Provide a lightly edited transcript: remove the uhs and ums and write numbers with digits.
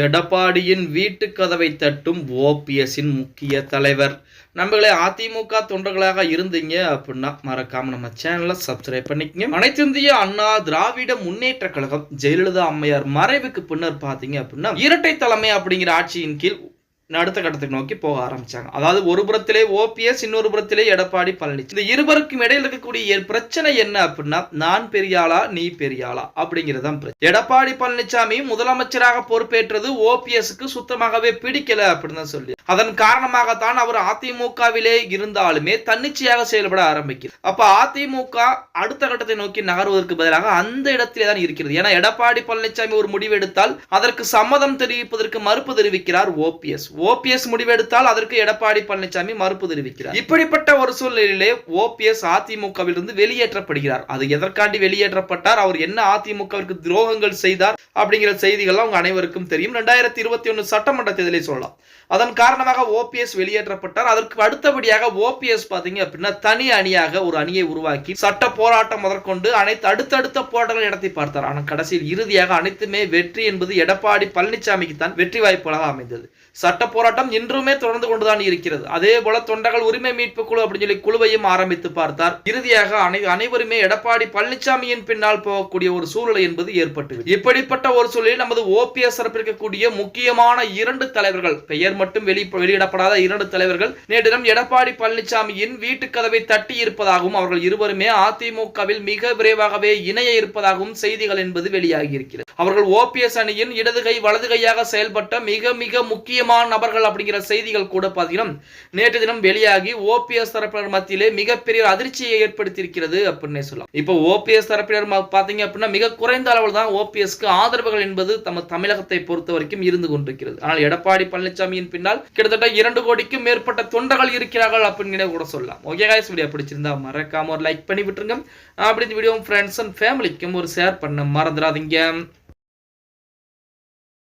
எடப்பாடியின் வீட்டு கதவை தட்டும் ஓபிஎஸ்ஸின் முக்கிய தலைவர். நம்மளே அதிமுக தொண்டர்களாக இருந்தீங்க அப்படின்னா மறக்காம நம்ம சேனலை சப்ஸ்கிரைப் பண்ணிக்கங்க. அனைத்திந்திய அண்ணா திராவிட முன்னேற்ற கழகம் ஜெயலலிதா அம்மையார் மறைவுக்கு பின்னர் பாத்தீங்க அப்படின்னா இரட்டை தலைமை அப்படிங்கிற ஆட்சியின் கீழ் அடுத்த கட்டத்துக்கு நோக்கி போக ஆரம்பிச்சாங்க. அதாவது ஒரு புறத்திலே ஓபிஎஸ், இன்னொரு புறத்திலே எடப்பாடி பழனிசாமி. இந்த இருவருக்கும் இடையில் இருக்கக்கூடிய பிரச்சனை என்ன அப்படின்னா, நான் பெரியாளா நீ பெரியாளா அப்படிங்கிறதான் பிரச்சனை. எடப்பாடி பழனிசாமி முதலமைச்சராக பொறுப்பேற்றது ஓபிஎஸ்க்கு சுத்தமாகவே பிடிக்கல அப்படின்னு தான் சொல்லி, அதன் காரணமாகத்தான் அவர் அதிமுகவிலே இருந்தாலுமே தன்னிச்சையாக செயல்பட ஆரம்பிக்கிறது. அப்ப அதிமுக அடுத்த கட்டத்தை நோக்கி நகர்வதற்கு பதிலாக அந்த இடத்திலே தான் இருக்கிறது. ஏன்னா எடப்பாடி பழனிசாமி ஒரு முடிவு எடுத்தால் அதற்கு சம்மதம் தெரிவிப்பதற்கு மறுப்பு தெரிவிக்கிறார் ஓபிஎஸ் முடிவெடுத்தால் அதற்கு எடப்பாடி பழனிசாமி மறுப்பு தெரிவிக்கிறார். இப்படிப்பட்ட ஒரு சூழ்நிலையிலே ஓபிஎஸ் அதிமுகவில் இருந்து வெளியேற்றப்படுகிறார். அது எதற்காண்டி வெளியேற்றப்பட்டார், அவர் என்ன அதிமுகவிற்கு துரோகங்கள் செய்தார் அப்படிங்கிற செய்திகள் அவங்க அனைவருக்கும் தெரியும். 2021 சட்டமன்ற தேர்தலை சொல்லலாம். அதன் காரணமாக ஓபிஎஸ் வெளியேற்றப்பட்டார். அதற்கு அடுத்தபடியாக ஓபிஎஸ் பாத்தீங்க அப்படின்னா தனி அணியாக ஒரு அணியை உருவாக்கி சட்ட போராட்டம் முதற்கொண்டு அடுத்தடுத்த போராட்டங்கள் நடத்தி பார்த்தார். ஆனால் கடைசியில் இறுதியாக அனைத்துமே வெற்றி என்பது எடப்பாடி பழனிசாமிக்கு தான் வெற்றி வாய்ப்புகளாக அமைந்தது. சட்ட போராட்டம் இன்றுமே தொடர்ந்து கொண்டுதான் இருக்கிறது. அதே போல தொண்டர்கள் உரிமை மீட்பு குழு அப்படின்னு சொல்லி குழுவையும் ஆரம்பித்து பார்த்தார். இறுதியாக அனைவருமே எடப்பாடி பழனிசாமியின் பின்னால் போகக்கூடிய ஒரு சூழ்நிலை என்பது ஏற்பட்டது. இப்படிப்பட்ட ஒரு சூழலில் நமது ஓபிஎஸ் இருக்கக்கூடிய முக்கியமான 2 தலைவர்கள், பெயர் மட்டும் வெளியிடப்படாத 2 தலைவர்கள் நேற்று தினம் எடப்பாடி பழனிசாமியின் வீட்டு கதவை தட்டி இருப்பதாகவும் அவர்கள் இருவருமே அதிமுகவில் மிக விரைவாகவே இணைய இருப்பதாகவும் செய்திகள் என்பது வெளியாகி இருக்கிறது. அவர்கள் ஓபிஎஸ் அணியின் இடது கை வலது கையாக செயல்பட்ட மிக மிக முக்கியமான நபர்கள் அப்படிங்கிற செய்திகள் கூட பார்த்தீங்கன்னா நேற்று தினம் வெளியாகி ஓபிஎஸ் தரப்பினர் மத்தியிலே மிகப்பெரிய அதிர்ச்சியை ஏற்படுத்தியிருக்கிறது அப்படின்னு சொல்லலாம். இப்போ ஓபிஎஸ் தரப்பினர் பார்த்தீங்க அப்படின்னா மிக குறைந்த அளவில் தான் ஓபிஎஸ்க்கு ஆதரவுகள் என்பது தமிழகத்தை பொறுத்த வரைக்கும் இருந்து கொண்டிருக்கிறது. ஆனால் எடப்பாடி பழனிசாமியின் பின்னால் கிட்டத்தட்ட 2 கோடிக்கும் மேற்பட்ட தொண்டர்கள் இருக்கிறார்கள் அப்படின்னு கூட சொல்லலாம். ஓகே गाइस, வீடியோ பிடிச்சிருந்தா மறக்காம ஒரு லைக் பண்ணி விட்டுருங்க. அப்படி இந்த வீடியோ ஃப்ரெண்ட்ஸ் அண்ட் ஃபேமிலிக்கும் ஒரு ஷேர் பண்ண மறந்துடாதீங்க.